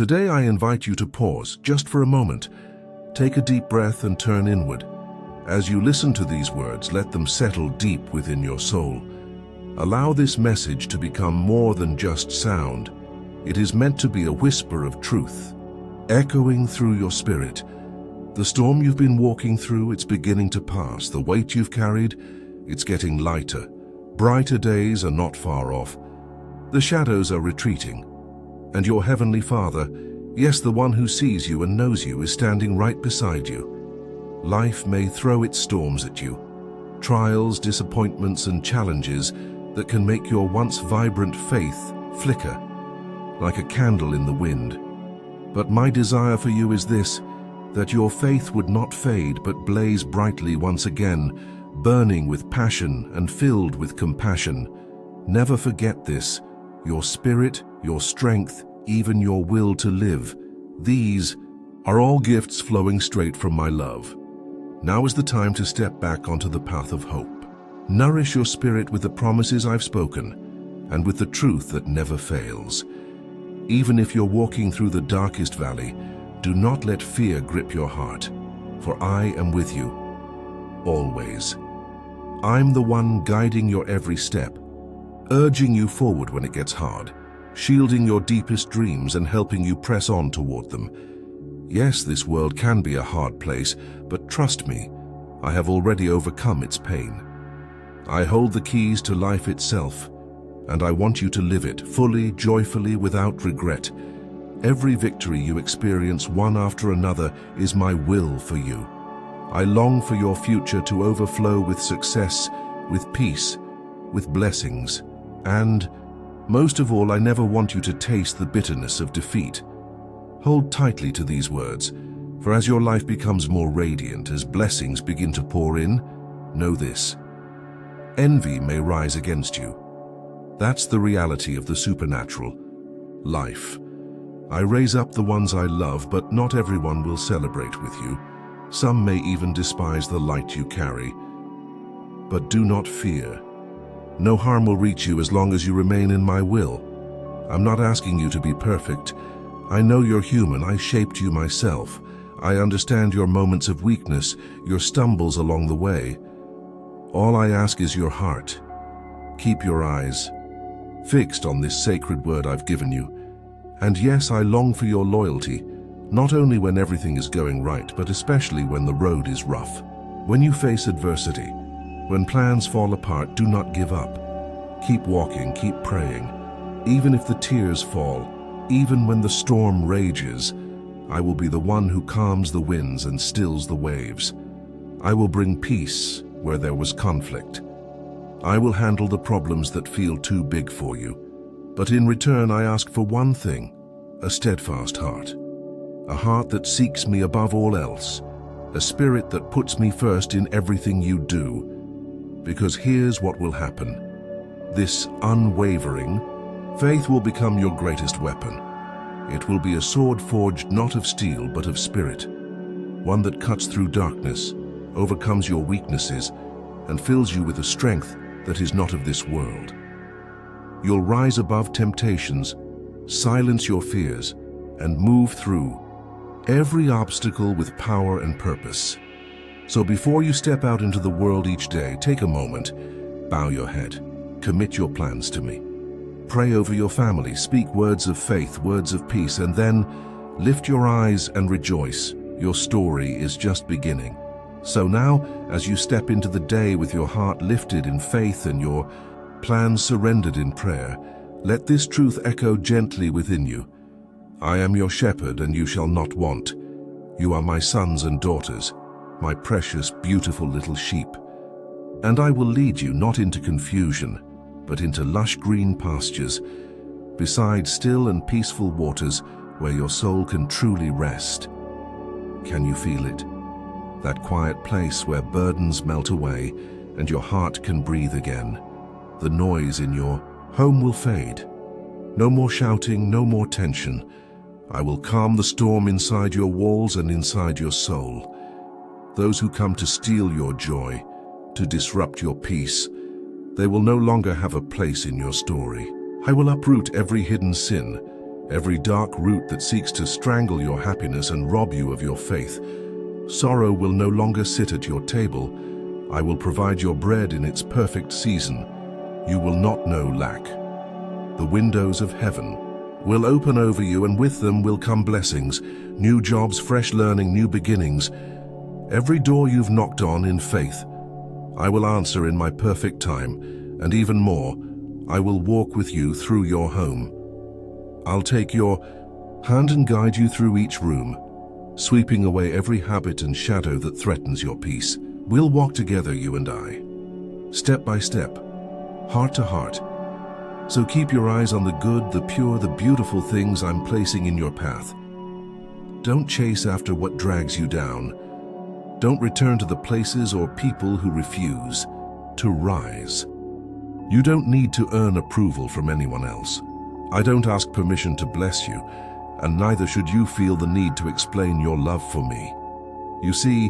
Today I invite you to pause, just for a moment. Take a deep breath and turn inward. As you listen to these words, let them settle deep within your soul. Allow this message to become more than just sound. It is meant to be a whisper of truth, echoing through your spirit. The storm you've been walking through, it's beginning to pass. The weight you've carried, it's getting lighter. Brighter days are not far off. The shadows are retreating. And your Heavenly Father, yes, the one who sees you and knows you, is standing right beside you. Life may throw its storms at you. Trials, disappointments, and challenges that can make your once vibrant faith flicker like a candle in the wind. But my desire for you is this, that your faith would not fade but blaze brightly once again, burning with passion and filled with compassion. Never forget this. Your spirit, your strength, even your will to live, these are all gifts flowing straight from my love. Now is the time to step back onto the path of hope. Nourish your spirit with the promises I've spoken and with the truth that never fails. Even if you're walking through the darkest valley, do not let fear grip your heart, for I am with you, always. I'm the one guiding your every step, urging you forward when it gets hard, shielding your deepest dreams and helping you press on toward them. Yes, this world can be a hard place, but trust me, I have already overcome its pain. I hold the keys to life itself, and I want you to live it fully, joyfully, without regret. Every victory you experience, one after another, is my will for you. I long for your future to overflow with success, with peace, with blessings. And, most of all, I never want you to taste the bitterness of defeat. Hold tightly to these words, for as your life becomes more radiant, as blessings begin to pour in, know this: envy may rise against you. That's the reality of the supernatural. Life. I raise up the ones I love, but not everyone will celebrate with you. Some may even despise the light you carry. But do not fear. No harm will reach you as long as you remain in my will. I'm not asking you to be perfect. I know you're human. I shaped you myself. I understand your moments of weakness, your stumbles along the way. All I ask is your heart. Keep your eyes fixed on this sacred word I've given you. And yes, I long for your loyalty, not only when everything is going right, but especially when the road is rough. When you face adversity, when plans fall apart, do not give up. Keep walking, keep praying. Even if the tears fall, even when the storm rages, I will be the one who calms the winds and stills the waves. I will bring peace where there was conflict. I will handle the problems that feel too big for you. But in return, I ask for one thing: a steadfast heart. A heart that seeks me above all else. A spirit that puts me first in everything you do. Because here's what will happen. This unwavering faith will become your greatest weapon. It will be a sword forged not of steel but of spirit. One that cuts through darkness, overcomes your weaknesses, and fills you with a strength that is not of this world. You'll rise above temptations, silence your fears, and move through every obstacle with power and purpose. So before you step out into the world each day, take a moment, bow your head, commit your plans to me. Pray over your family, speak words of faith, words of peace, and then lift your eyes and rejoice. Your story is just beginning. So now, as you step into the day with your heart lifted in faith and your plans surrendered in prayer, let this truth echo gently within you. I am your shepherd, and you shall not want. You are my sons and daughters, my precious, beautiful little sheep. And I will lead you not into confusion, but into lush green pastures, beside still and peaceful waters where your soul can truly rest. Can you feel it? That quiet place where burdens melt away and your heart can breathe again. The noise in your home will fade. No more shouting, no more tension. I will calm the storm inside your walls and inside your soul. Those who come to steal your joy, to disrupt your peace, they will no longer have a place in your story. I will uproot every hidden sin, every dark root that seeks to strangle your happiness and rob you of your faith. Sorrow will no longer sit at your table. I will provide your bread in its perfect season. You will not know lack. The windows of heaven will open over you, and with them will come blessings, new jobs, fresh learning, new beginnings. Every door you've knocked on in faith, I will answer in my perfect time, and even more, I will walk with you through your home. I'll take your hand and guide you through each room, sweeping away every habit and shadow that threatens your peace. We'll walk together, you and I, step by step, heart to heart. So keep your eyes on the good, the pure, the beautiful things I'm placing in your path. Don't chase after what drags you down. Don't return to the places or people who refuse to rise. You don't need to earn approval from anyone else. I don't ask permission to bless you, and neither should you feel the need to explain your love for me. You see,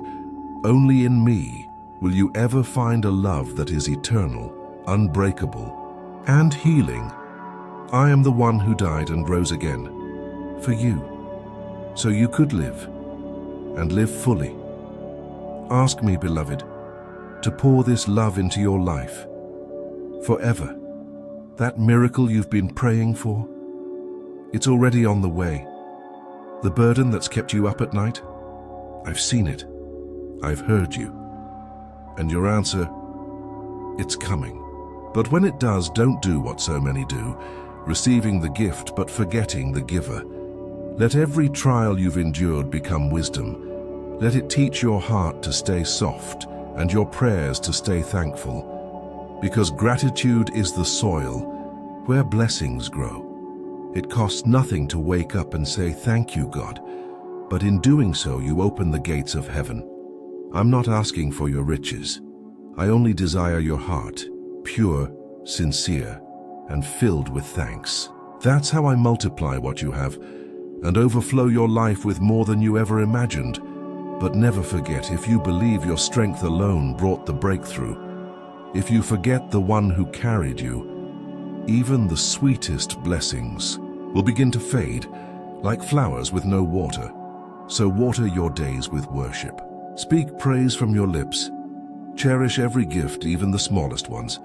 only in me will you ever find a love that is eternal, unbreakable, and healing. I am the one who died and rose again for you, so you could live, and live fully. Ask me, beloved, to pour this love into your life forever. That miracle you've been praying for, it's already on the way. The burden that's kept you up at night, I've seen it, I've heard you, and your answer, it's coming. But when it does, don't do what so many do, receiving the gift but forgetting the giver. Let every trial you've endured become wisdom. Let it teach your heart to stay soft and your prayers to stay thankful. Because gratitude is the soil where blessings grow. It costs nothing to wake up and say, "Thank you, God." But in doing so, you open the gates of heaven. I'm not asking for your riches. I only desire your heart, pure, sincere, and filled with thanks. That's how I multiply what you have and overflow your life with more than you ever imagined. But never forget, if you believe your strength alone brought the breakthrough, if you forget the one who carried you, even the sweetest blessings will begin to fade like flowers with no water. So water your days with worship. Speak praise from your lips. Cherish every gift, even the smallest ones.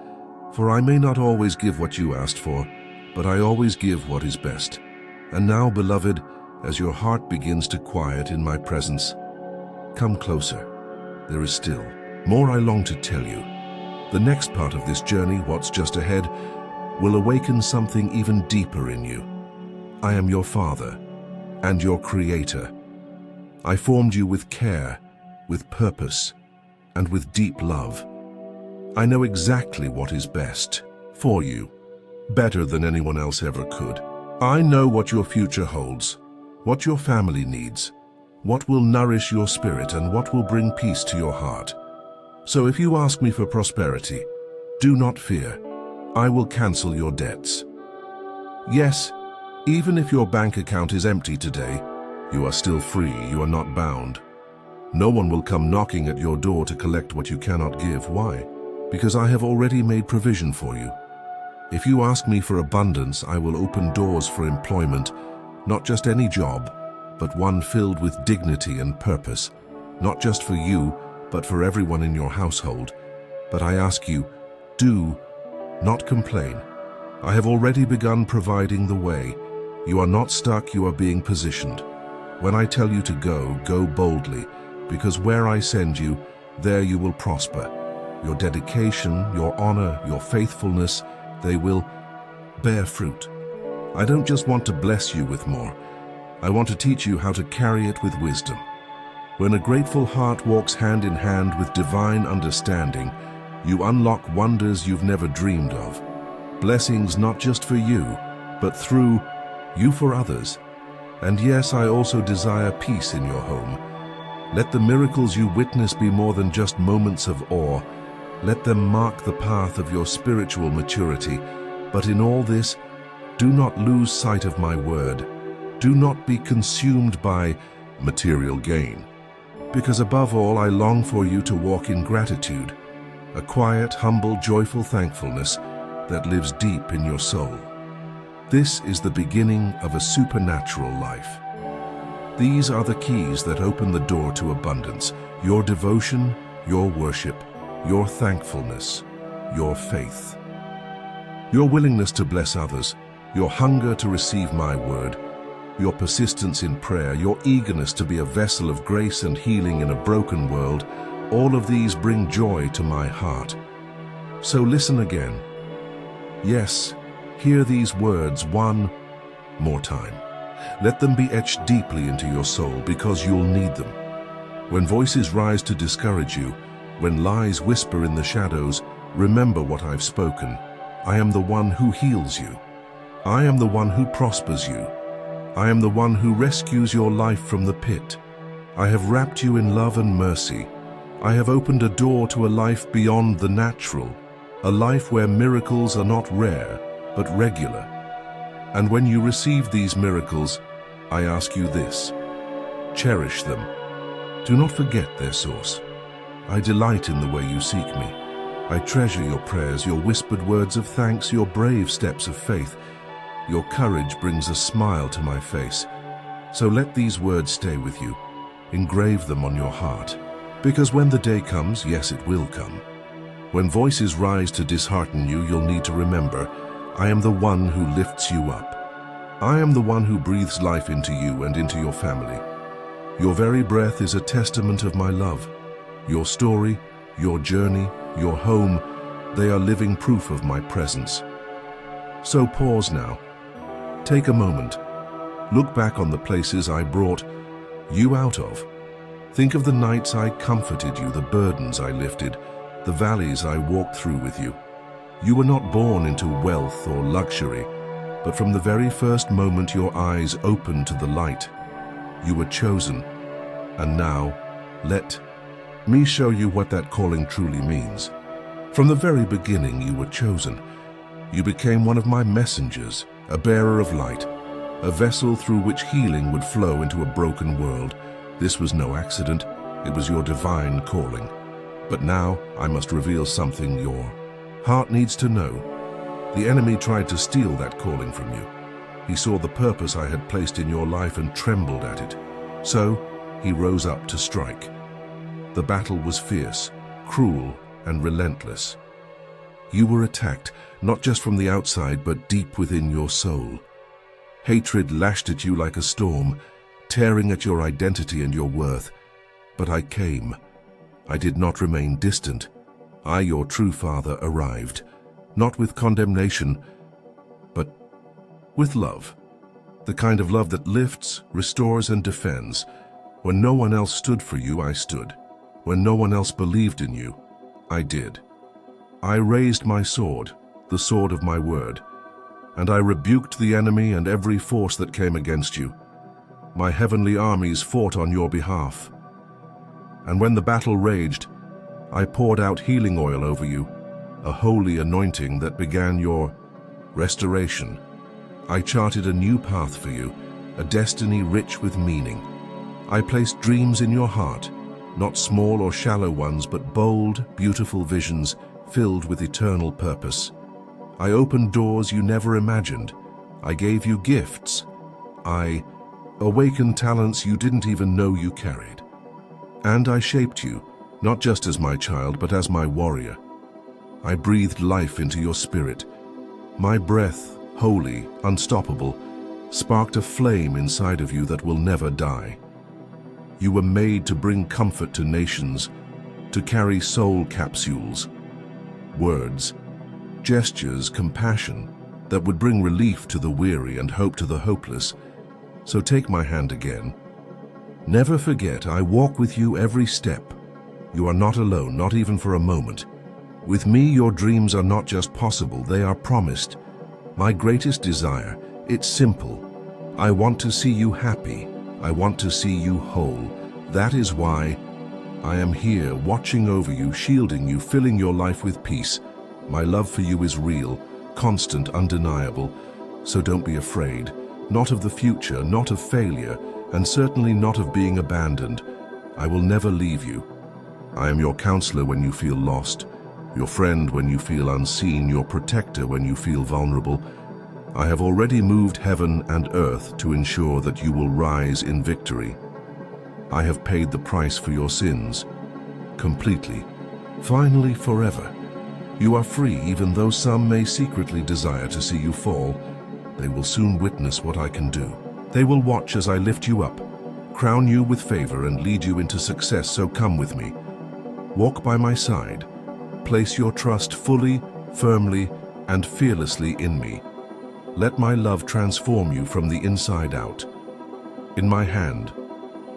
For I may not always give what you asked for, but I always give what is best. And now, beloved, as your heart begins to quiet in my presence, come closer. There is still more I long to tell you. The next part of this journey, what's just ahead, will awaken something even deeper in you. I am your Father and your Creator. I formed you with care, with purpose, and with deep love. I know exactly what is best for you, better than anyone else ever could. I know what your future holds, what your family needs, what will nourish your spirit, and what will bring peace to your heart. So if you ask me for prosperity, do not fear. I will cancel your debts. Yes, even if your bank account is empty today, you are still free, you are not bound. No one will come knocking at your door to collect what you cannot give. Why? Because I have already made provision for you. If you ask me for abundance, I will open doors for employment, not just any job, but one filled with dignity and purpose, not just for you, but for everyone in your household. But I ask you, do not complain. I have already begun providing the way. You are not stuck, you are being positioned. When I tell you to go, go boldly, because where I send you, there you will prosper. Your dedication, your honor, your faithfulness, they will bear fruit. I don't just want to bless you with more. I want to teach you how to carry it with wisdom. When a grateful heart walks hand in hand with divine understanding, you unlock wonders you've never dreamed of. Blessings not just for you, but through you for others. And yes, I also desire peace in your home. Let the miracles you witness be more than just moments of awe. Let them mark the path of your spiritual maturity. But in all this, do not lose sight of my word. Do not be consumed by material gain. Because above all, I long for you to walk in gratitude, a quiet, humble, joyful thankfulness that lives deep in your soul. This is the beginning of a supernatural life. These are the keys that open the door to abundance: your devotion, your worship, your thankfulness, your faith. Your willingness to bless others, your hunger to receive my word, your persistence in prayer, your eagerness to be a vessel of grace and healing in a broken world, all of these bring joy to my heart. So listen again. Yes, hear these words one more time. Let them be etched deeply into your soul, because you'll need them. When voices rise to discourage you, when lies whisper in the shadows, remember what I've spoken. I am the one who heals you. I am the one who prospers you. I am the one who rescues your life from the pit. I have wrapped you in love and mercy. I have opened a door to a life beyond the natural, a life where miracles are not rare, but regular. And when you receive these miracles, I ask you this: cherish them. Do not forget their source. I delight in the way you seek me. I treasure your prayers, your whispered words of thanks, your brave steps of faith. Your courage brings a smile to my face. So let these words stay with you. Engrave them on your heart. Because when the day comes, yes, it will come, when voices rise to dishearten you, you'll need to remember, I am the one who lifts you up. I am the one who breathes life into you and into your family. Your very breath is a testament of my love. Your story, your journey, your home, they are living proof of my presence. So pause now. Take a moment. Look back on the places I brought you out of. Think of the nights I comforted you, the burdens I lifted, the valleys I walked through with you. You were not born into wealth or luxury, but from the very first moment your eyes opened to the light, you were chosen. And now, let me show you what that calling truly means. From the very beginning you were chosen. You became one of my messengers, a bearer of light, a vessel through which healing would flow into a broken world. This was no accident, it was your divine calling. But now I must reveal something your heart needs to know. The enemy tried to steal that calling from you. He saw the purpose I had placed in your life and trembled at it. So he rose up to strike. The battle was fierce, cruel, and relentless. You were attacked, not just from the outside, but deep within your soul. Hatred lashed at you like a storm, tearing at your identity and your worth. But I came. I did not remain distant. I, your true father, arrived, not with condemnation, but with love. The kind of love that lifts, restores, and defends. When no one else stood for you, I stood. When no one else believed in you, I did. I raised my sword, the sword of my word, and I rebuked the enemy and every force that came against you. My heavenly armies fought on your behalf. And when the battle raged, I poured out healing oil over you, a holy anointing that began your restoration. I charted a new path for you, a destiny rich with meaning. I placed dreams in your heart, not small or shallow ones, but bold, beautiful visions filled with eternal purpose. I opened doors you never imagined. I gave you gifts. I awakened talents you didn't even know you carried. And I shaped you, not just as my child, but as my warrior. I breathed life into your spirit. My breath, holy, unstoppable, sparked a flame inside of you that will never die. You were made to bring comfort to nations, to carry soul capsules, words, gestures, compassion that would bring relief to the weary and hope to the hopeless. So take my hand again. Never forget, I walk with you every step. You are not alone, not even for a moment. With me, your dreams are not just possible, they are promised. My greatest desire, it's simple. I want to see you happy. I want to see you whole. That is why I am here, watching over you, shielding you, filling your life with peace. My love for you is real, constant, undeniable. So don't be afraid, not of the future, not of failure, and certainly not of being abandoned. I will never leave you. I am your counselor when you feel lost, your friend when you feel unseen, your protector when you feel vulnerable. I have already moved heaven and earth to ensure that you will rise in victory. I have paid the price for your sins, completely, finally forever. You are free, even though some may secretly desire to see you fall. They will soon witness what I can do. They will watch as I lift you up, crown you with favor and lead you into success, so come with me. Walk by my side. Place your trust fully, firmly, and fearlessly in me. Let my love transform you from the inside out. In my hand,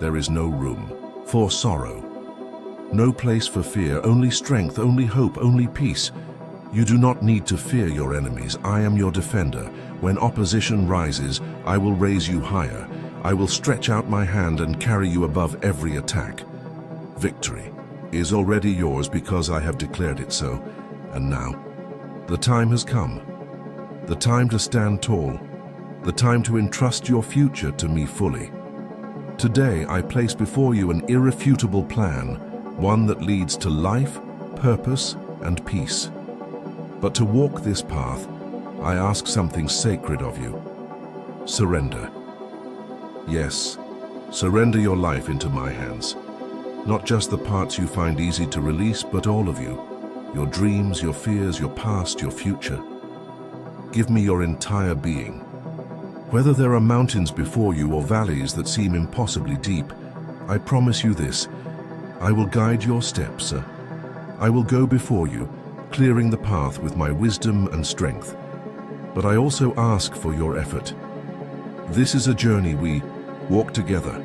there is no room for sorrow. No place for fear, only strength, only hope, only peace. You do not need to fear your enemies. I am your defender. When opposition rises, I will raise you higher. I will stretch out my hand and carry you above every attack. Victory is already yours because I have declared it so. And now, the time has come. The time to stand tall. The time to entrust your future to me fully. Today, I place before you an irrefutable plan, one that leads to life, purpose, and peace. But to walk this path, I ask something sacred of you. Surrender. Yes, surrender your life into my hands. Not just the parts you find easy to release, but all of you. Your dreams, your fears, your past, your future. Give me your entire being. Whether there are mountains before you or valleys that seem impossibly deep, I promise you this: I will guide your steps. I will go before you, clearing the path with my wisdom and strength. But I also ask for your effort. This is a journey we walk together.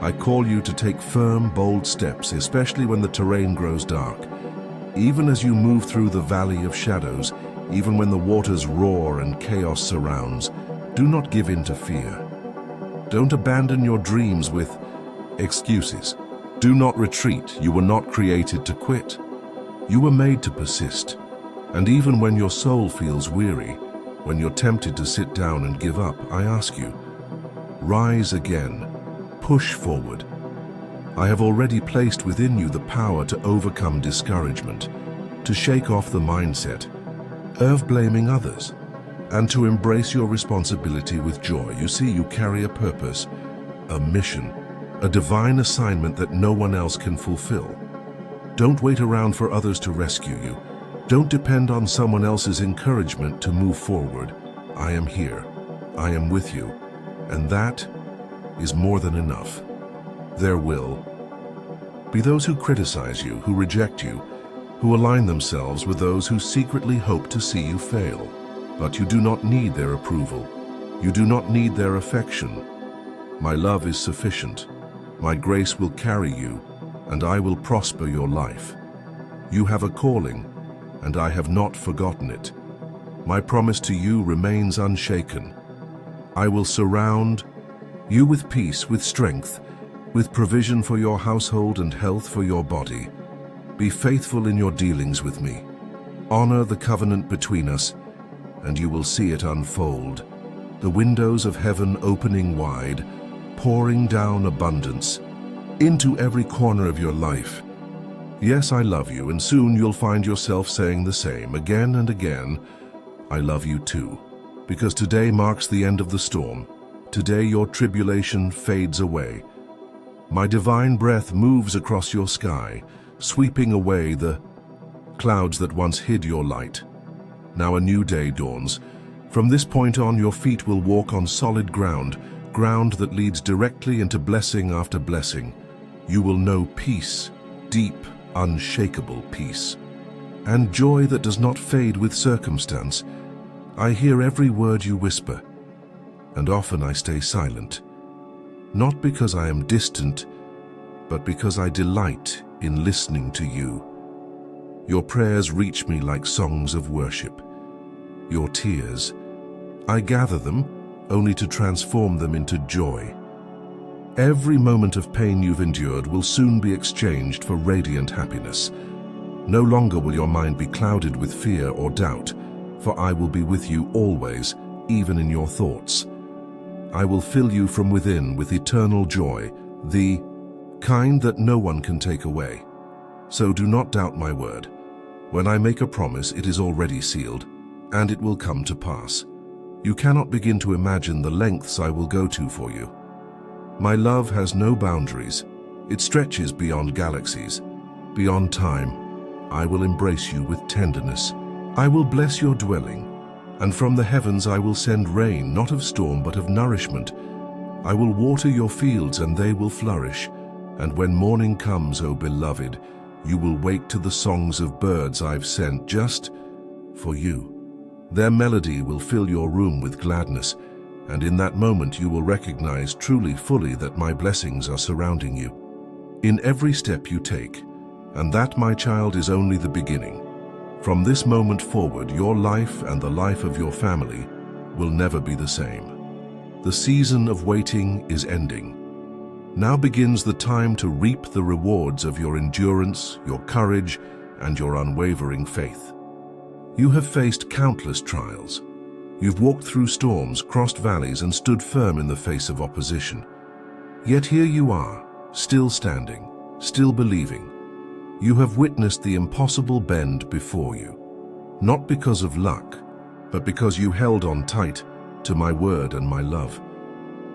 I call you to take firm, bold steps, especially when the terrain grows dark. Even as you move through the valley of shadows, even when the waters roar and chaos surrounds, do not give in to fear. Don't abandon your dreams with excuses. Do not retreat. You were not created to quit. You were made to persist. And even when your soul feels weary, when you're tempted to sit down and give up, I ask you, rise again. Push forward. I have already placed within you the power to overcome discouragement, to shake off the mindset of blaming others, and to embrace your responsibility with joy. You see, you carry a purpose, a mission, a divine assignment that no one else can fulfill. Don't wait around for others to rescue you. Don't depend on someone else's encouragement to move forward. I am here. I am with you. And that is more than enough. There will be those who criticize you, who reject you, who align themselves with those who secretly hope to see you fail. But you do not need their approval. You do not need their affection. My love is sufficient. My grace will carry you, and I will prosper your life. You have a calling, and I have not forgotten it. My promise to you remains unshaken. I will surround you with peace, with strength, with provision for your household and health for your body. Be faithful in your dealings with me. Honor the covenant between us, and you will see it unfold. The windows of heaven opening wide, pouring down abundance into every corner of your life. Yes, I love you, and soon you'll find yourself saying the same again and again. I love you too, because today marks the end of the storm. Today your tribulation fades away. My divine breath moves across your sky, sweeping away the clouds that once hid your light. Now a new day dawns. From this point on, your feet will walk on solid ground, ground that leads directly into blessing after blessing. You will know peace, deep, unshakable peace, and joy that does not fade with circumstance. I hear every word you whisper, and often I stay silent, not because I am distant, but because I delight in listening to you. Your prayers reach me like songs of worship. Your tears, I gather them only to transform them into joy. Every moment of pain you've endured will soon be exchanged for radiant happiness. No longer will your mind be clouded with fear or doubt, for I will be with you always, even in your thoughts. I will fill you from within with eternal joy, the kind that no one can take away. So do not doubt my word. When I make a promise, it is already sealed, and it will come to pass. You cannot begin to imagine the lengths I will go to for you. My love has no boundaries. It stretches beyond galaxies, beyond time. I will embrace you with tenderness. I will bless your dwelling, and from the heavens I will send rain, not of storm but of nourishment. I will water your fields and they will flourish. And when morning comes, O beloved, you will wake to the songs of birds I've sent just for you. Their melody will fill your room with gladness, and in that moment you will recognize truly fully that my blessings are surrounding you in every step you take, and that, my child, is only the beginning. From this moment forward, your life and the life of your family will never be the same. The season of waiting is ending. Now begins the time to reap the rewards of your endurance, your courage, and your unwavering faith. You have faced countless trials. You've walked through storms, crossed valleys, and stood firm in the face of opposition. Yet here you are, still standing, still believing. You have witnessed the impossible bend before you, not because of luck, but because you held on tight to my word and my love.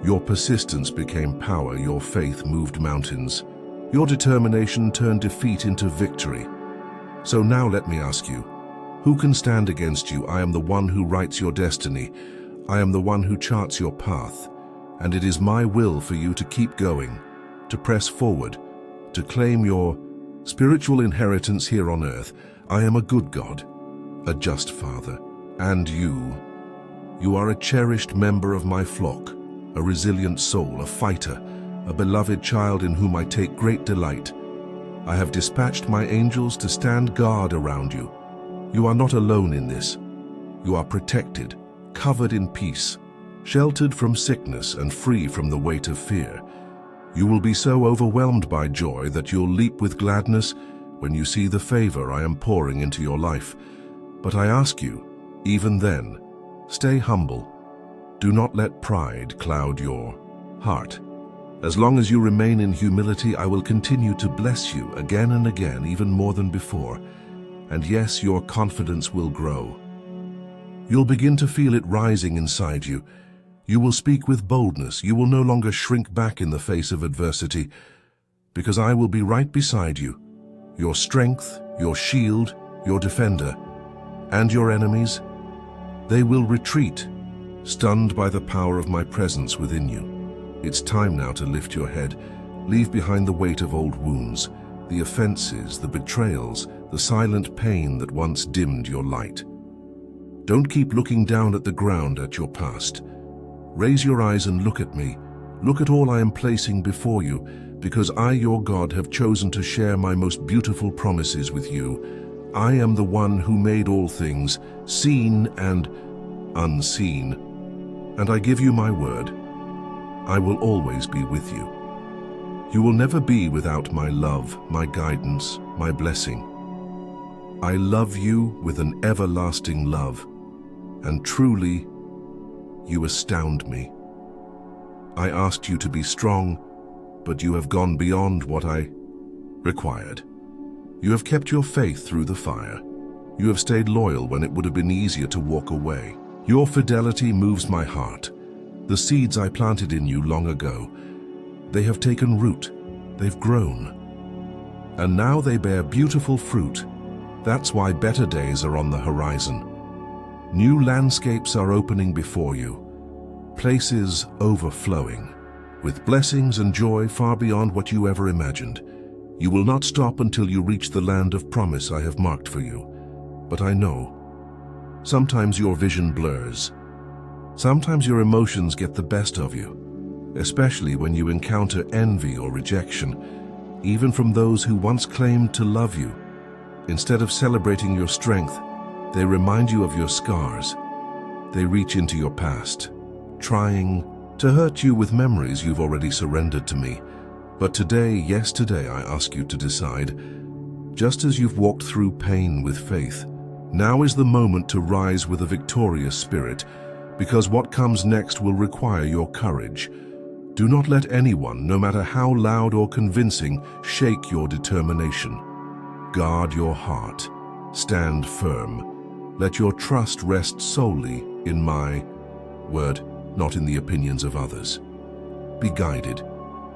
Your persistence became power, your faith moved mountains. Your determination turned defeat into victory. So now let me ask you, who can stand against you? I am the one who writes your destiny. I am the one who charts your path. And it is my will for you to keep going, to press forward, to claim your spiritual inheritance here on earth. I am a good God, a just Father. And you are a cherished member of my flock, a resilient soul, a fighter, a beloved child in whom I take great delight. I have dispatched my angels to stand guard around you. You are not alone in this. You are protected, covered in peace, sheltered from sickness and free from the weight of fear. You will be so overwhelmed by joy that you'll leap with gladness when you see the favor I am pouring into your life. But I ask you, even then, stay humble. Do not let pride cloud your heart. As long as you remain in humility, I will continue to bless you again and again, even more than before. And yes, your confidence will grow. You'll begin to feel it rising inside you. You will speak with boldness. You will no longer shrink back in the face of adversity, because I will be right beside you, your strength, your shield, your defender. And your enemies, they will retreat, stunned by the power of my presence within you. It's time now to lift your head, leave behind the weight of old wounds, the offenses, the betrayals, the silent pain that once dimmed your light. Don't keep looking down at the ground at your past. Raise your eyes and look at me. Look at all I am placing before you, because I, your God, have chosen to share my most beautiful promises with you. I am the one who made all things, seen and unseen. And I give you my word. I will always be with you. You will never be without my love, my guidance, my blessing. I love you with an everlasting love, and truly, you astound me. I asked you to be strong, but you have gone beyond what I required. You have kept your faith through the fire. You have stayed loyal when it would have been easier to walk away. Your fidelity moves my heart. The seeds I planted in you long ago, they have taken root, they've grown, and now they bear beautiful fruit. That's why better days are on the horizon. New landscapes are opening before you, places overflowing, with blessings and joy far beyond what you ever imagined. You will not stop until you reach the land of promise I have marked for you. But I know, sometimes your vision blurs. Sometimes your emotions get the best of you, especially when you encounter envy or rejection, even from those who once claimed to love you. Instead of celebrating your strength, they remind you of your scars. They reach into your past, trying to hurt you with memories you've already surrendered to me. But today, yes, today, I ask you to decide, just as you've walked through pain with faith, now is the moment to rise with a victorious spirit, because what comes next will require your courage. Do not let anyone, no matter how loud or convincing, shake your determination. Guard your heart. Stand firm. Let your trust rest solely in my word, not in the opinions of others. Be guided,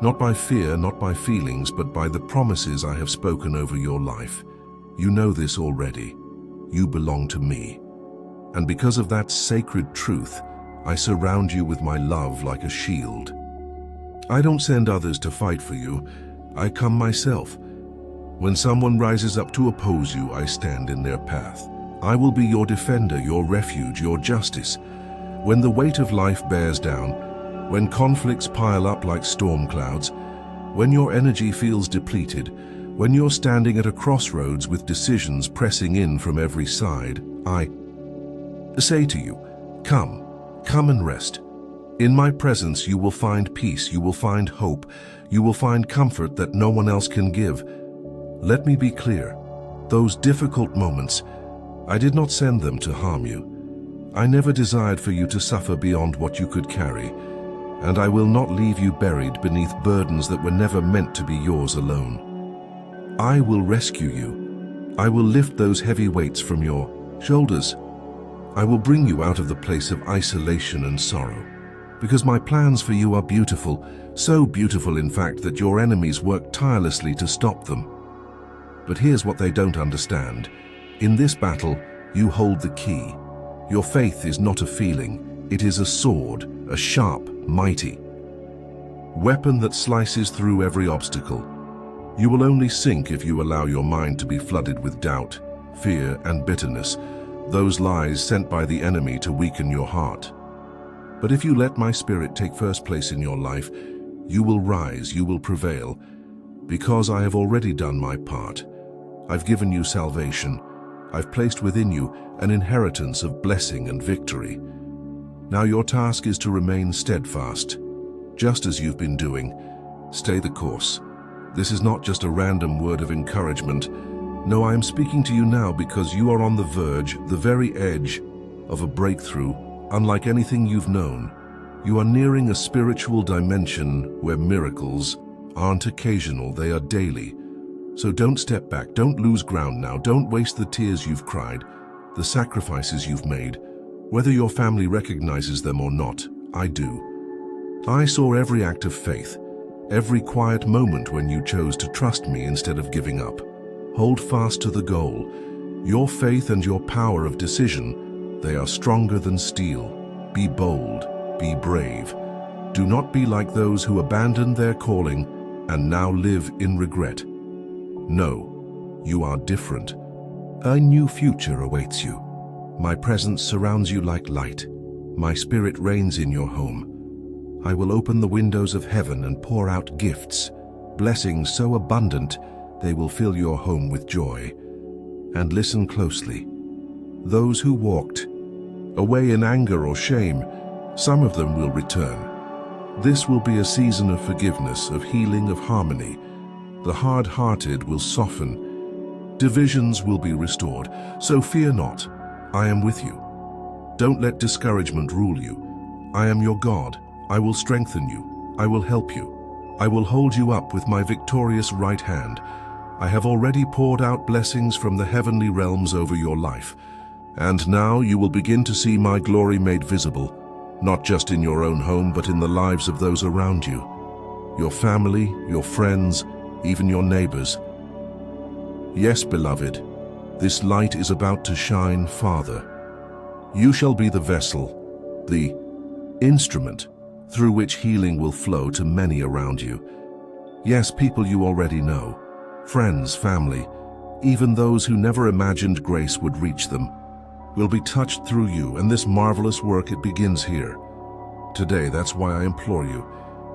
not by fear, not by feelings, but by the promises I have spoken over your life. You know this already. You belong to me. And because of that sacred truth, I surround you with my love like a shield. I don't send others to fight for you. I come myself. When someone rises up to oppose you, I stand in their path. I will be your defender, your refuge, your justice. When the weight of life bears down, when conflicts pile up like storm clouds, when your energy feels depleted, when you're standing at a crossroads with decisions pressing in from every side, I say to you, come and rest. In my presence you will find peace, you will find hope, you will find comfort that no one else can give. Let me be clear, those difficult moments, I did not send them to harm you. I never desired for you to suffer beyond what you could carry, and I will not leave you buried beneath burdens that were never meant to be yours alone. I will rescue you. I will lift those heavy weights from your shoulders. I will bring you out of the place of isolation and sorrow, because my plans for you are beautiful, so beautiful in fact that your enemies work tirelessly to stop them. But here's what they don't understand. In this battle, you hold the key. Your faith is not a feeling, it is a sword, a sharp, mighty weapon that slices through every obstacle. You will only sink if you allow your mind to be flooded with doubt, fear, and bitterness, those lies sent by the enemy to weaken your heart. But if you let my spirit take first place in your life, you will rise, you will prevail, because I have already done my part. I've given you salvation. I've placed within you an inheritance of blessing and victory. Now your task is to remain steadfast, just as you've been doing. Stay the course. This is not just a random word of encouragement. No, I am speaking to you now because you are on the verge, the very edge of a breakthrough, unlike anything you've known. You are nearing a spiritual dimension where miracles aren't occasional, they are daily. So don't step back, don't lose ground now, don't waste the tears you've cried, the sacrifices you've made. Whether your family recognizes them or not, I do. I saw every act of faith, every quiet moment when you chose to trust me instead of giving up. Hold fast to the goal. Your faith and your power of decision, they are stronger than steel. Be bold, be brave. Do not be like those who abandoned their calling and now live in regret. No, you are different. A new future awaits you. My presence surrounds you like light. My spirit reigns in your home. I will open the windows of heaven and pour out gifts, blessings so abundant they will fill your home with joy. And listen closely. Those who walked away in anger or shame, some of them will return. This will be a season of forgiveness, of healing, of harmony. The hard-hearted will soften. Divisions will be restored. So fear not. I am with you. Don't let discouragement rule you. I am your God. I will strengthen you. I will help you. I will hold you up with my victorious right hand. I have already poured out blessings from the heavenly realms over your life. And now you will begin to see my glory made visible, not just in your own home, but in the lives of those around you. Your family, your friends, even your neighbors. Yes, beloved, this light is about to shine farther. You shall be the vessel, the instrument through which healing will flow to many around you. Yes, people you already know, friends, family, even those who never imagined grace would reach them, will be touched through you, and this marvelous work, it begins here. Today, that's why I implore you,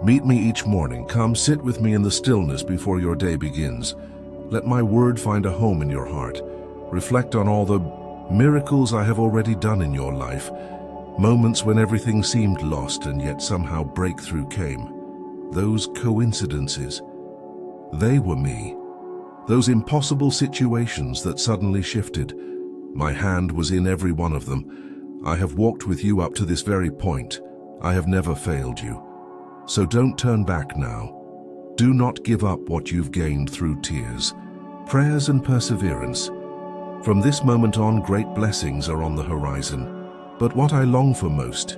meet me each morning. Come sit with me in the stillness before your day begins. Let my word find a home in your heart. Reflect on all the miracles I have already done in your life, moments when everything seemed lost and yet somehow breakthrough came. Those coincidences, they were me. Those impossible situations that suddenly shifted. My hand was in every one of them. I have walked with you up to this very point. I have never failed you. So don't turn back now. Do not give up what you've gained through tears, prayers, and perseverance. From this moment on, great blessings are on the horizon. But what I long for most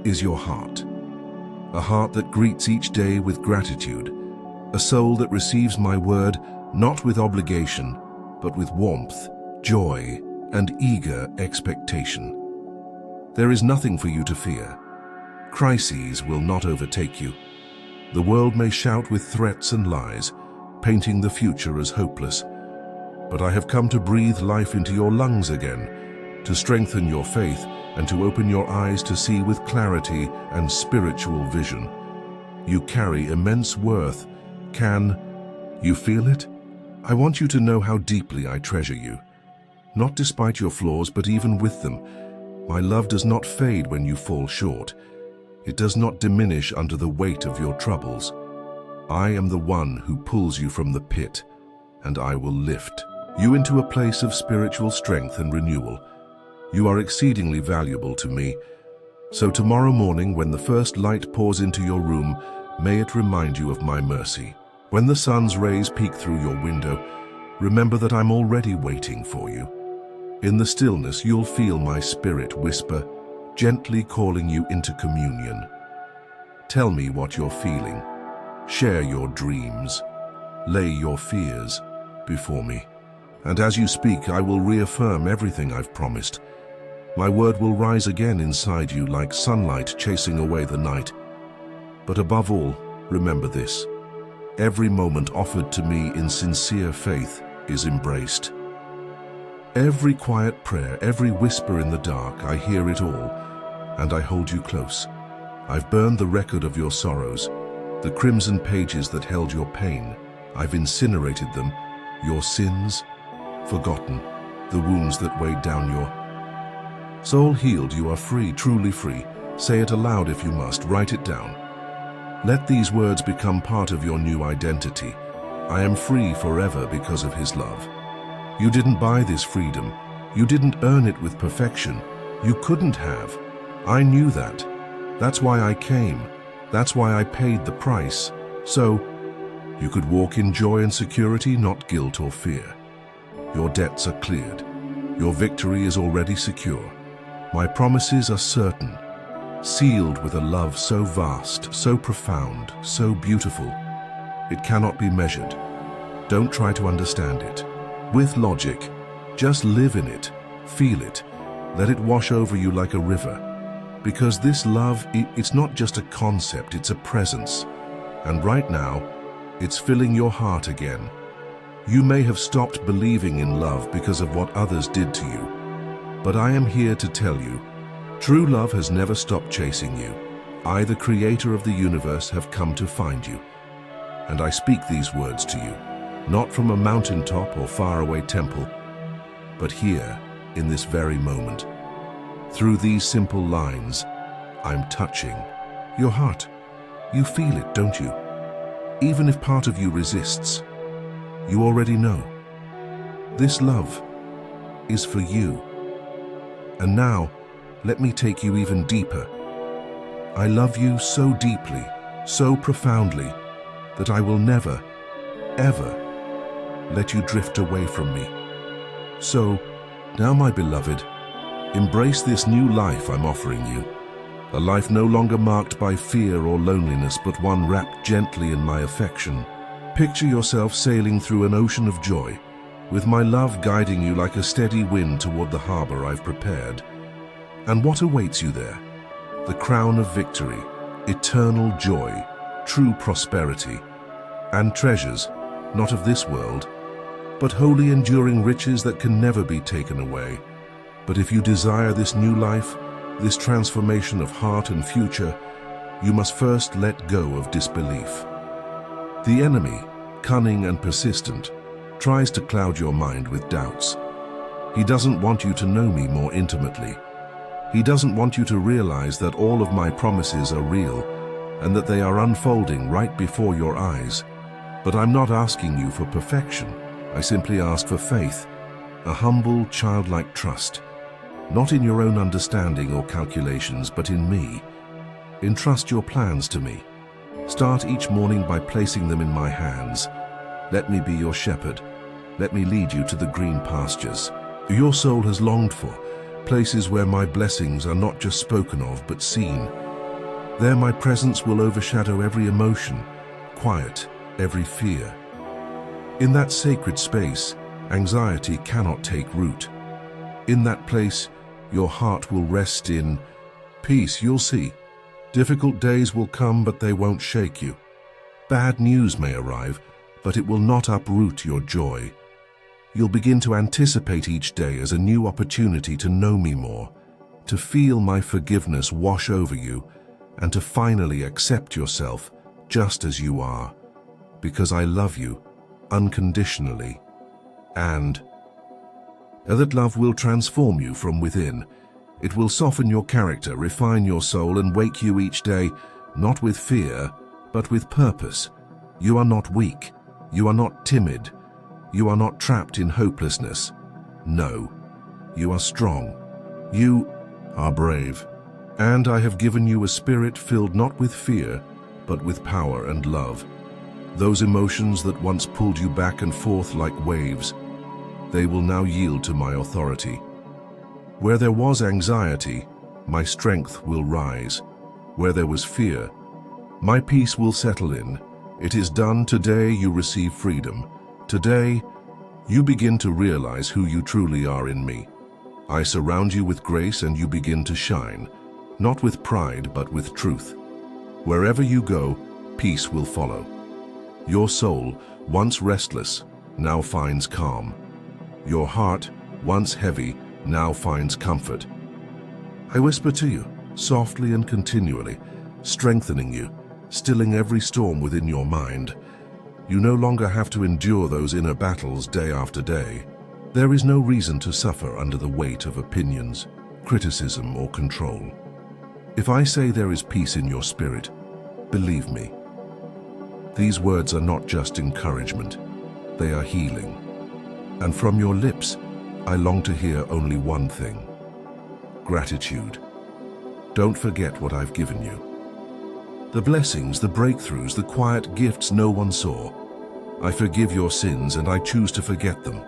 is your heart. A heart that greets each day with gratitude. A soul that receives my word not with obligation, but with warmth, joy, and eager expectation. There is nothing for you to fear. Crises will not overtake you. The world may shout with threats and lies, painting the future as hopeless. But I have come to breathe life into your lungs again, to strengthen your faith and to open your eyes to see with clarity and spiritual vision. You carry immense worth. Can you feel it? I want you to know how deeply I treasure you. Not despite your flaws, but even with them. My love does not fade when you fall short. It does not diminish under the weight of your troubles. I am the one who pulls you from the pit, and I will lift you into a place of spiritual strength and renewal. You are exceedingly valuable to me. So tomorrow morning, when the first light pours into your room, may it remind you of my mercy. When the sun's rays peek through your window, remember that I'm already waiting for you. In the stillness, you'll feel my spirit whisper, gently calling you into communion. Tell me what you're feeling. Share your dreams. Lay your fears before me. And as you speak, I will reaffirm everything I've promised. My word will rise again inside you like sunlight chasing away the night. But above all, remember this. Every moment offered to me in sincere faith is embraced. Every quiet prayer, every whisper in the dark, I hear it all, and I hold you close. I've burned the record of your sorrows, the crimson pages that held your pain. I've incinerated them, your sins, forgotten, the wounds that weighed down your soul healed. You are free, truly free. Say it aloud if you must, write it down. Let these words become part of your new identity. I am free forever because of his love. You didn't buy this freedom. You didn't earn it with perfection. You couldn't have. I knew that. That's why I came. That's why I paid the price. So, you could walk in joy and security, not guilt or fear. Your debts are cleared. Your victory is already secure. My promises are certain, sealed with a love so vast, so profound, so beautiful. It cannot be measured. Don't try to understand it with logic. Just live in it, feel it, let it wash over you like a river. Because this love, it's not just a concept, it's a presence. And right now, it's filling your heart again. You may have stopped believing in love because of what others did to you. But I am here to tell you, true love has never stopped chasing you. I, the creator of the universe, have come to find you. And I speak these words to you, not from a mountaintop or faraway temple, but here, in this very moment. Through these simple lines, I'm touching your heart. You feel it, don't you? Even if part of you resists, you already know. This love is for you. And now, let me take you even deeper. I love you so deeply, so profoundly, that I will never, ever let you drift away from me. So, now my beloved, embrace this new life I'm offering you. A life no longer marked by fear or loneliness, but one wrapped gently in my affection. Picture yourself sailing through an ocean of joy, with my love guiding you like a steady wind toward the harbor I've prepared. And what awaits you there? The crown of victory, eternal joy, true prosperity, and treasures, not of this world, but wholly enduring riches that can never be taken away. But if you desire this new life, this transformation of heart and future, you must first let go of disbelief. The enemy, cunning and persistent, tries to cloud your mind with doubts. He doesn't want you to know me more intimately. He doesn't want you to realize that all of my promises are real and that they are unfolding right before your eyes. But I'm not asking you for perfection. I simply ask for faith, a humble, childlike trust, not in your own understanding or calculations, but in me. Entrust your plans to me. Start each morning by placing them in my hands. Let me be your shepherd. Let me lead you to the green pastures your soul has longed for, places where my blessings are not just spoken of, but seen. There my presence will overshadow every emotion, quiet every fear. In that sacred space, anxiety cannot take root. In that place, your heart will rest in peace. You'll see. Difficult days will come, but they won't shake you. Bad news may arrive, but it will not uproot your joy. You'll begin to anticipate each day as a new opportunity to know me more, to feel my forgiveness wash over you, and to finally accept yourself just as you are, because I love you unconditionally. And that love will transform you from within. It will soften your character, refine your soul, and wake you each day, not with fear, but with purpose. You are not weak. You are not timid. You are not trapped in hopelessness. No, you are strong. You are brave. And I have given you a spirit filled not with fear, but with power and love. Those emotions that once pulled you back and forth like waves, they will now yield to my authority. Where there was anxiety, my strength will rise. Where there was fear, my peace will settle in. It is done. Today you receive freedom. Today, you begin to realize who you truly are in me. I surround you with grace and you begin to shine, not with pride but with truth. Wherever you go, peace will follow. Your soul, once restless, now finds calm. Your heart, once heavy, now finds comfort. I whisper to you, softly and continually, strengthening you, stilling every storm within your mind. You no longer have to endure those inner battles day after day. There is no reason to suffer under the weight of opinions, criticism, or control. If I say there is peace in your spirit, believe me. These words are not just encouragement, they are healing. And from your lips, I long to hear only one thing: gratitude. Don't forget what I've given you. The blessings, the breakthroughs, the quiet gifts no one saw. I forgive your sins and I choose to forget them.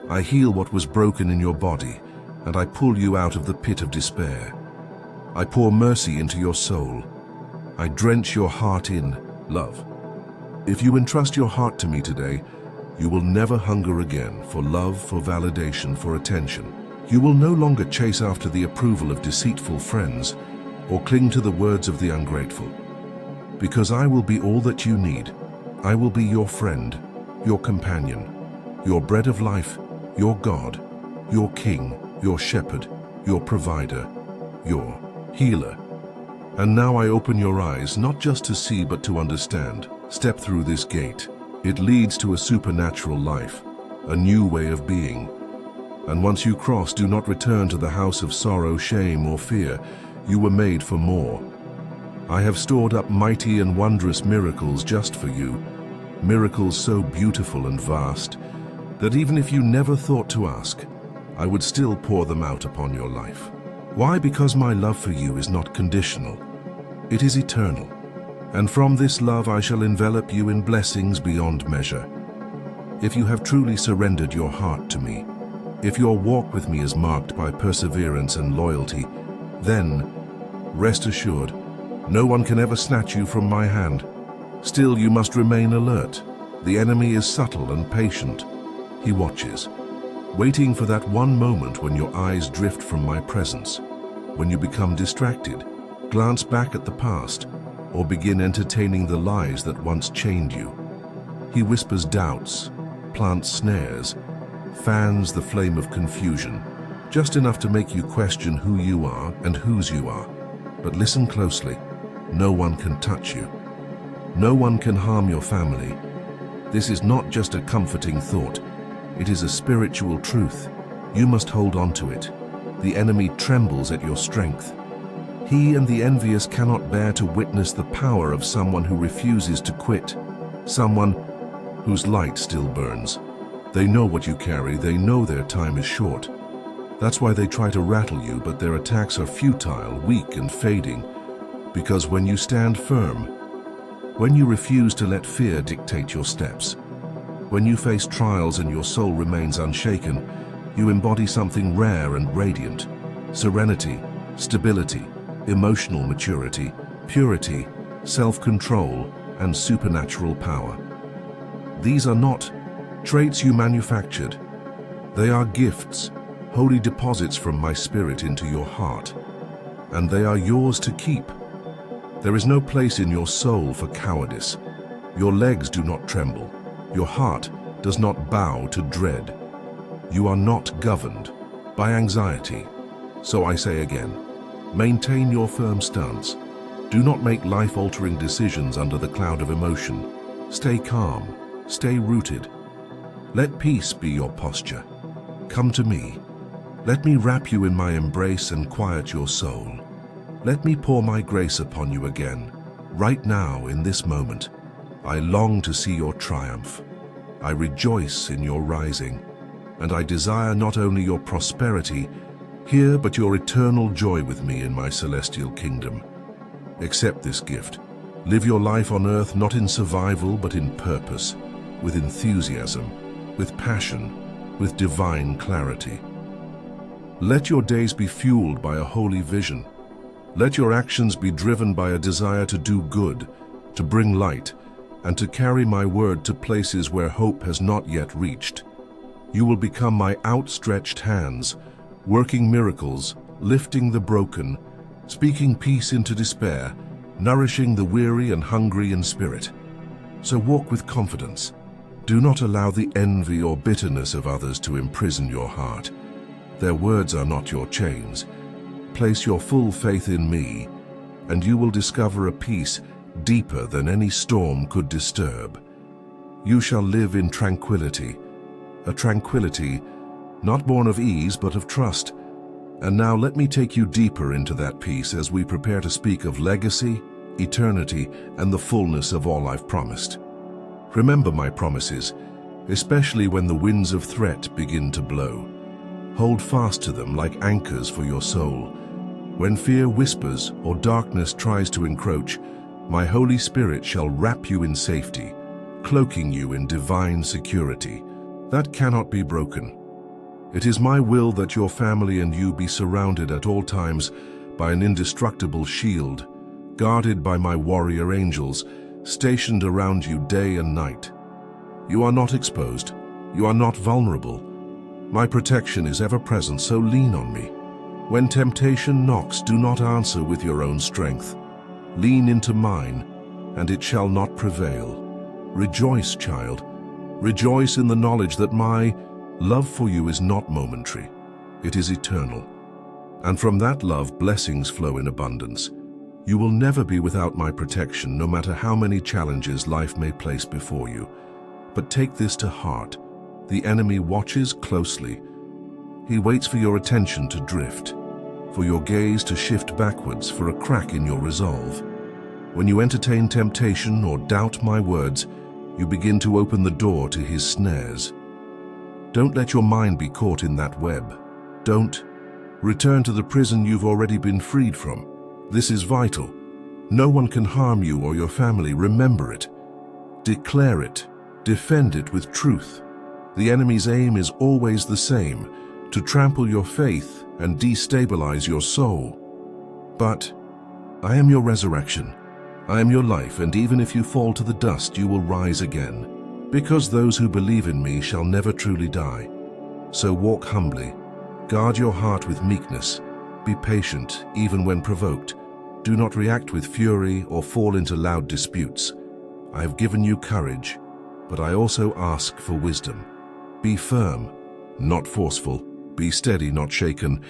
I heal what was broken in your body and I pull you out of the pit of despair. I pour mercy into your soul. I drench your heart in love. If you entrust your heart to me today, you will never hunger again for love, for validation, for attention. You will no longer chase after the approval of deceitful friends or cling to the words of the ungrateful. Because I will be all that you need. I will be your friend, your companion, your bread of life, your God, your king, your shepherd, your provider, your healer. And now I open your eyes, not just to see but to understand. Step through this gate. It leads to a supernatural life, a new way of being. And once you cross, do not return to the house of sorrow, shame, or fear. You were made for more. I have stored up mighty and wondrous miracles just for you, miracles so beautiful and vast that even if you never thought to ask, I would still pour them out upon your life. Why? Because my love for you is not conditional. It is eternal. And from this love I shall envelop you in blessings beyond measure. If you have truly surrendered your heart to me, if your walk with me is marked by perseverance and loyalty, then, rest assured, no one can ever snatch you from my hand. Still, you must remain alert. The enemy is subtle and patient. He watches, waiting for that one moment when your eyes drift from my presence, when you become distracted, glance back at the past, or begin entertaining the lies that once chained you. He whispers doubts, plants snares, fans the flame of confusion, just enough to make you question who you are and whose you are. But listen closely. No one can touch you. No one can harm your family. This is not just a comforting thought. It is a spiritual truth. You must hold on to it. The enemy trembles at your strength. He and the envious cannot bear to witness the power of someone who refuses to quit, someone whose light still burns. They know what you carry. They know their time is short. That's why they try to rattle you, but their attacks are futile, weak, and fading. Because when you stand firm, when you refuse to let fear dictate your steps, when you face trials and your soul remains unshaken, you embody something rare and radiant: serenity, stability, emotional maturity, purity, self-control, and supernatural power. These are not traits you manufactured. They are gifts, holy deposits from my spirit into your heart, and they are yours to keep. There is no place in your soul for cowardice. Your legs do not tremble. Your heart does not bow to dread. You are not governed by anxiety. So I say again, maintain your firm stance. Do not make life-altering decisions under the cloud of emotion. Stay calm, stay rooted. Let peace be your posture. Come to me. Let me wrap you in my embrace and quiet your soul. Let me pour my grace upon you again, right now in this moment. I long to see your triumph. I rejoice in your rising, and I desire not only your prosperity here, but your eternal joy with me in my celestial kingdom. Accept this gift. Live your life on earth not in survival, but in purpose, with enthusiasm, with passion, with divine clarity. Let your days be fueled by a holy vision. Let your actions be driven by a desire to do good, to bring light, and to carry my word to places where hope has not yet reached. You will become my outstretched hands, working miracles, lifting the broken, speaking peace into despair, nourishing the weary and hungry in spirit. So walk with confidence. Do not allow the envy or bitterness of others to imprison your heart. Their words are not your chains. Place your full faith in me, and you will discover a peace deeper than any storm could disturb. You shall live in tranquility, a tranquility not born of ease but of trust. And now let me take you deeper into that peace as we prepare to speak of legacy, eternity, and the fullness of all I've promised. Remember my promises, especially when the winds of threat begin to blow. Hold fast to them like anchors for your soul. When fear whispers or darkness tries to encroach, my Holy Spirit shall wrap you in safety, cloaking you in divine security. That cannot be broken. It is my will that your family and you be surrounded at all times by an indestructible shield, guarded by my warrior angels, stationed around you day and night. You are not exposed. You are not vulnerable. My protection is ever present, so lean on me. When temptation knocks, do not answer with your own strength. Lean into mine, and it shall not prevail. Rejoice, child. Rejoice in the knowledge that my love for you is not momentary. It is eternal. And from that love, blessings flow in abundance. You will never be without my protection, no matter how many challenges life may place before you. But take this to heart. The enemy watches closely. He waits for your attention to drift, for your gaze to shift backwards, for a crack in your resolve. When you entertain temptation or doubt my words, you begin to open the door to his snares. Don't let your mind be caught in that web. Don't return to the prison you've already been freed from. This is vital. No one can harm you or your family. Remember it. Declare it. Defend it with truth. The enemy's aim is always the same: to trample your faith and destabilize your soul. But I am your resurrection. I am your life, and even if you fall to the dust, you will rise again. Because those who believe in me shall never truly die. So walk humbly. Guard your heart with meekness. Be patient, even when provoked. Do not react with fury or fall into loud disputes. I have given you courage, but I also ask for wisdom. Be firm, not forceful. Be steady, not shaken.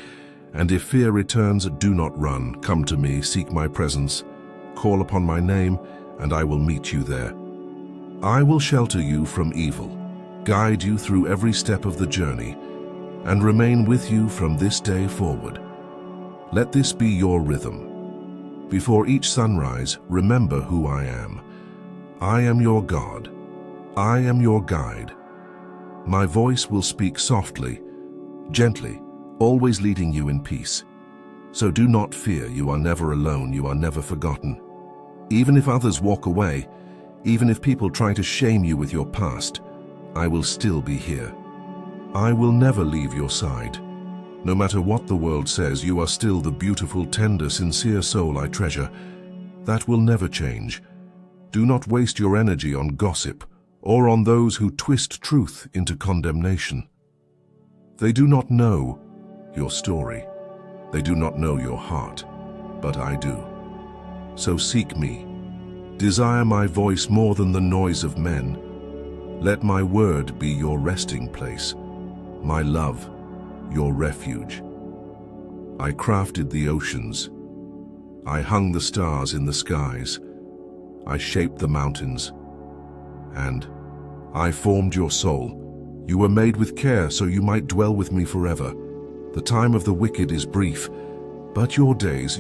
And if fear returns, do not run. Come to me, seek my presence. Call upon my name, and I will meet you there. I will shelter you from evil, guide you through every step of the journey, and remain with you from this day forward. Let this be your rhythm. Before each sunrise, remember who I am. I am your God. I am your guide. My voice will speak softly, gently, always leading you in peace. So do not fear. You are never alone. You are never forgotten. Even if others walk away, even if people try to shame you with your past, I will still be here. I will never leave your side. No matter what the world says, you are still the beautiful, tender, sincere soul I treasure. That will never change. Do not waste your energy on gossip or on those who twist truth into condemnation. They do not know your story. They do not know your heart, but I do. So seek me. Desire my voice more than the noise of men. Let my word be your resting place, my love, your refuge. I crafted the oceans. I hung the stars in the skies. I shaped the mountains. And I formed your soul. You were made with care so you might dwell with me forever. The time of the wicked is brief, but your days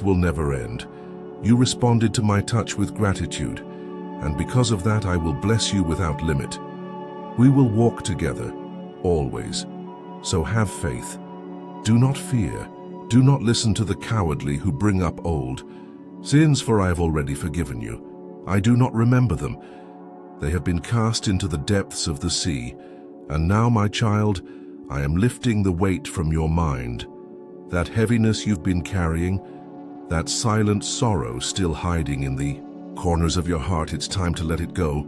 will never end. You responded to my touch with gratitude, and because of that I will bless you without limit. We will walk together, always. So have faith. Do not fear. Do not listen to the cowardly who bring up old sins, for I have already forgiven you. I do not remember them. They have been cast into the depths of the sea. And now, my child, I am lifting the weight from your mind. That heaviness you've been carrying, that silent sorrow still hiding in the corners of your heart, it's time to let it go.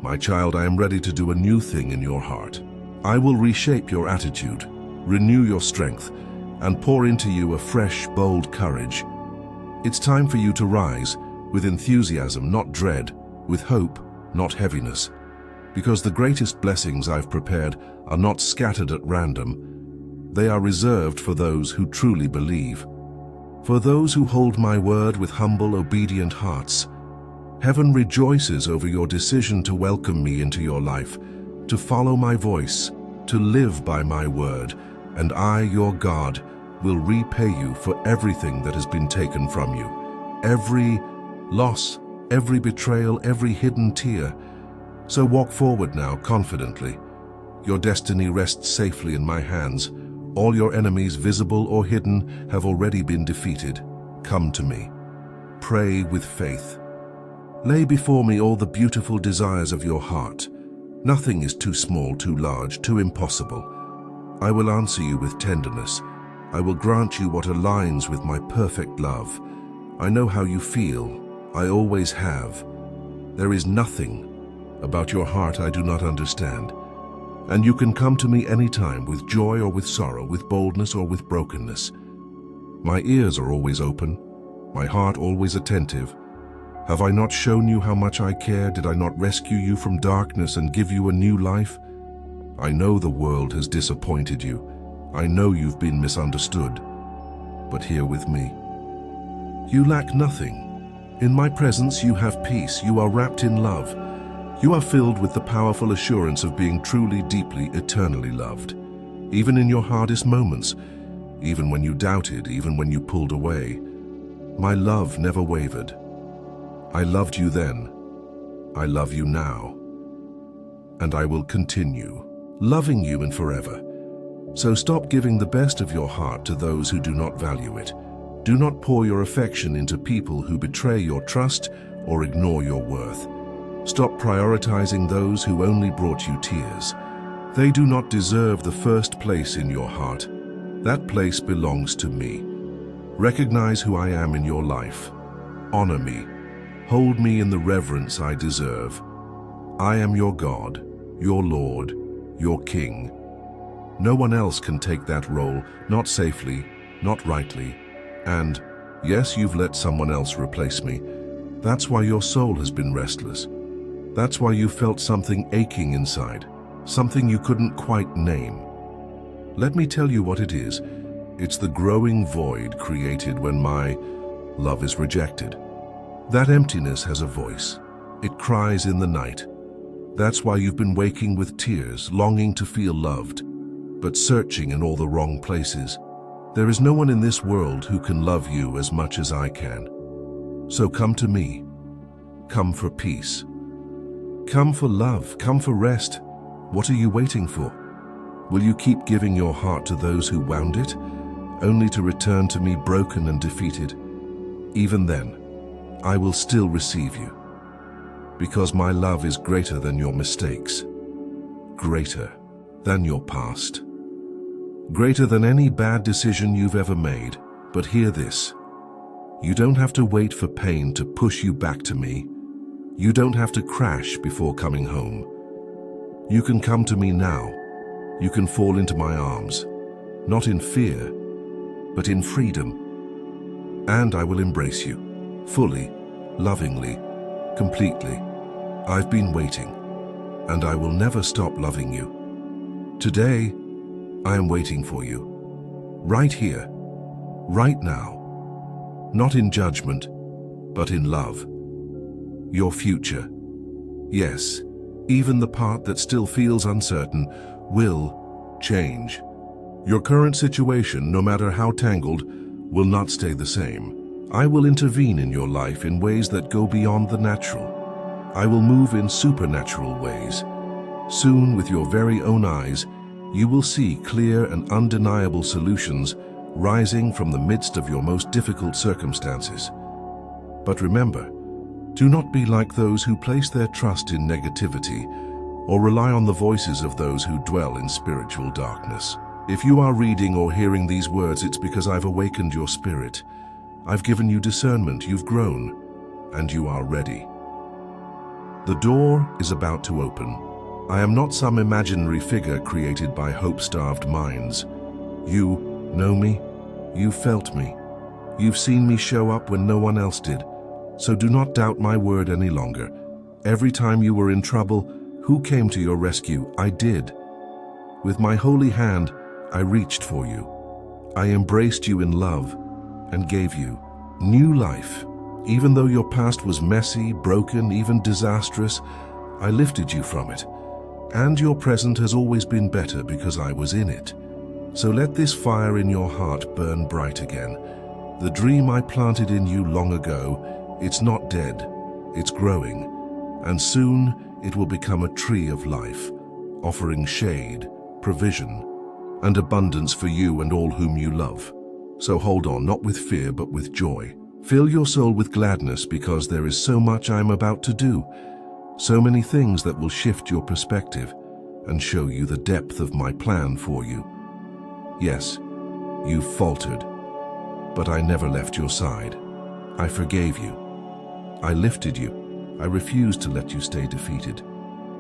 My child, I am ready to do a new thing in your heart. I will reshape your attitude, renew your strength, and pour into you a fresh, bold courage. It's time for you to rise with enthusiasm, not dread, with hope, not heaviness. Because the greatest blessings I've prepared are not scattered at random. They are reserved for those who truly believe. For those who hold my word with humble, obedient hearts. Heaven rejoices over your decision to welcome me into your life, to follow my voice, to live by my word, and I, your God, will repay you for everything that has been taken from you. Every loss, every betrayal, every hidden tear. So walk forward now, confidently. Your destiny rests safely in my hands. All your enemies, visible or hidden, have already been defeated. Come to me. Pray with faith. Lay before me all the beautiful desires of your heart. Nothing is too small, too large, too impossible. I will answer you with tenderness. I will grant you what aligns with my perfect love. I know how you feel. I always have. There is nothing about your heart I do not understand. And you can come to me anytime, with joy or with sorrow, with boldness or with brokenness. My ears are always open, my heart always attentive. Have I not shown you how much I care? Did I not rescue you from darkness and give you a new life? I know the world has disappointed you. I know you've been misunderstood. But here with me, you lack nothing. In my presence you have peace. You are wrapped in love. You are filled with the powerful assurance of being truly, deeply, eternally loved. Even in your hardest moments, even when you doubted, even when you pulled away, my love never wavered. I loved you then. I love you now. And I will continue loving you and forever. So stop giving the best of your heart to those who do not value it. Do not pour your affection into people who betray your trust or ignore your worth. Stop prioritizing those who only brought you tears. They do not deserve the first place in your heart. That place belongs to me. Recognize who I am in your life. Honor me. Hold me in the reverence I deserve. I am your God, your Lord, your King. No one else can take that role, not safely, not rightly. And, yes, you've let someone else replace me. That's why your soul has been restless. That's why you felt something aching inside, something you couldn't quite name. Let me tell you what it is. It's the growing void created when my love is rejected. That emptiness has a voice. It cries in the night. That's why you've been waking with tears, longing to feel loved, but searching in all the wrong places. There is no one in this world who can love you as much as I can. So come to me. Come for peace. Come for love. Come for rest. What are you waiting for? Will you keep giving your heart to those who wound it, only to return to me broken and defeated? Even then, I will still receive you, because my love is greater than your mistakes, greater than your past, greater than any bad decision you've ever made. But hear this, You don't have to wait for pain to push you back to me. You don't have to crash before coming home. You can come to me now. You can fall into my arms, not in fear, but in freedom. And I will embrace you, fully, lovingly, completely. I've been waiting, and I will never stop loving you. Today, I am waiting for you, right here, right now. Not in judgment, but in love. Your future, yes, even the part that still feels uncertain, will change. Your current situation, no matter how tangled, will not stay the same. I will intervene in your life in ways that go beyond the natural. I will move in supernatural ways. Soon, with your very own eyes, you will see clear and undeniable solutions rising from the midst of your most difficult circumstances. But remember, do not be like those who place their trust in negativity or rely on the voices of those who dwell in spiritual darkness. If you are reading or hearing these words, it's because I've awakened your spirit. I've given you discernment, you've grown, and you are ready. The door is about to open. I am not some imaginary figure created by hope-starved minds. You know me, you've felt me, you've seen me show up when no one else did. So do not doubt my word any longer. Every time you were in trouble, who came to your rescue? I did. With my holy hand, I reached for you. I embraced you in love and gave you new life. Even though your past was messy, broken, even disastrous, I lifted you from it. And your present has always been better because I was in it. So let this fire in your heart burn bright again. The dream I planted in you long ago, it's not dead, it's growing. And soon it will become a tree of life, offering shade, provision, and abundance for you and all whom you love. So hold on, not with fear, but with joy. Fill your soul with gladness because there is so much I'm about to do. So many things that will shift your perspective and show you the depth of my plan for you. Yes, you faltered, but I never left your side. I forgave you. I lifted you. I refused to let you stay defeated.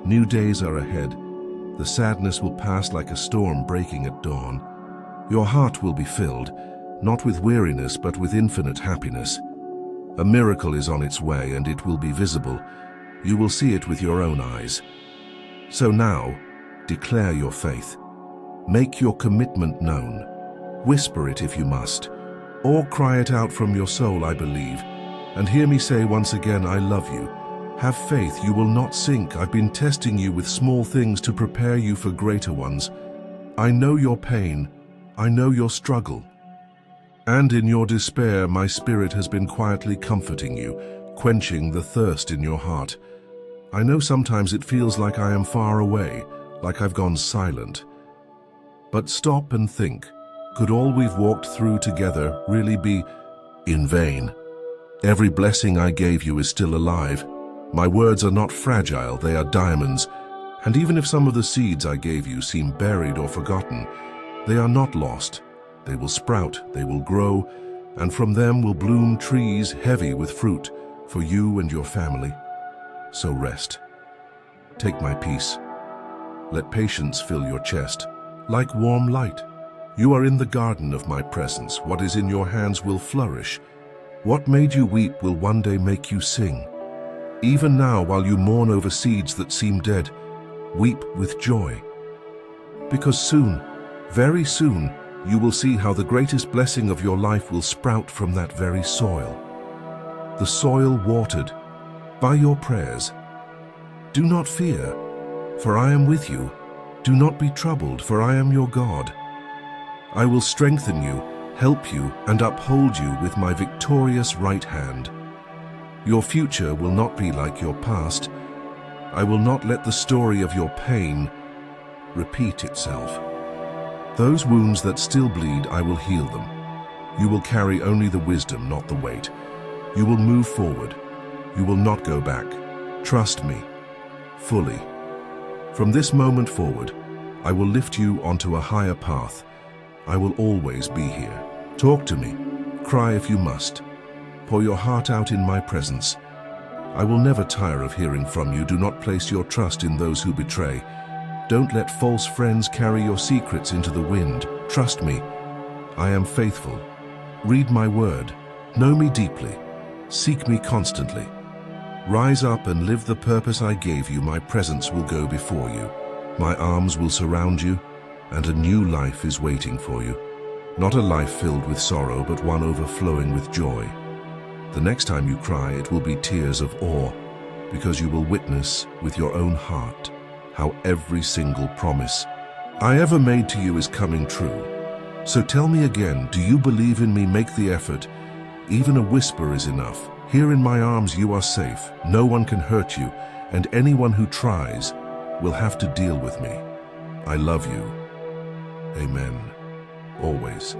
New days are ahead. The sadness will pass like a storm breaking at dawn. Your heart will be filled, not with weariness, but with infinite happiness. A miracle is on its way, and it will be visible. You will see it with your own eyes. So now, declare your faith. Make your commitment known. Whisper it if you must, or cry it out from your soul, I believe. And hear me say once again, I love you. Have faith, you will not sink. I've been testing you with small things to prepare you for greater ones. I know your pain. I know your struggle. And in your despair, my spirit has been quietly comforting you, quenching the thirst in your heart. I know sometimes it feels like I am far away, like I've gone silent. But stop and think, could all we've walked through together really be in vain? Every blessing I gave you is still alive. My words are not fragile, they are diamonds. And even if some of the seeds I gave you seem buried or forgotten, they are not lost. They will sprout, they will grow, and from them will bloom trees heavy with fruit for you and your family. So rest. Take my peace. Let patience fill your chest, like warm light. You are in the garden of my presence. What is in your hands will flourish. What made you weep will one day make you sing. Even now, while you mourn over seeds that seem dead, weep with joy. Because soon, very soon, you will see how the greatest blessing of your life will sprout from that very soil. The soil watered by your prayers. Do not fear, for I am with you. Do not be troubled, for I am your God. I will strengthen you, help you, and uphold you with my victorious right hand. Your future will not be like your past. I will not let the story of your pain repeat itself. Those wounds that still bleed, I will heal them. You will carry only the wisdom, not the weight. You will move forward. You will not go back. Trust me, fully. From this moment forward, I will lift you onto a higher path. I will always be here. Talk to me. Cry if you must. Pour your heart out in my presence. I will never tire of hearing from you. Do not place your trust in those who betray. Don't let false friends carry your secrets into the wind. Trust me, I am faithful. Read my word. Know me deeply. Seek me constantly. Rise up and live the purpose I gave you. My presence will go before you. My arms will surround you, and a new life is waiting for you. Not a life filled with sorrow, but one overflowing with joy. The next time you cry, it will be tears of awe, because you will witness with your own heart how every single promise I ever made to you is coming true. So tell me again, do you believe in me? Make the effort. Even a whisper is enough. Here in my arms you are safe. No one can hurt you, and anyone who tries will have to deal with me. I love you. Amen. Always.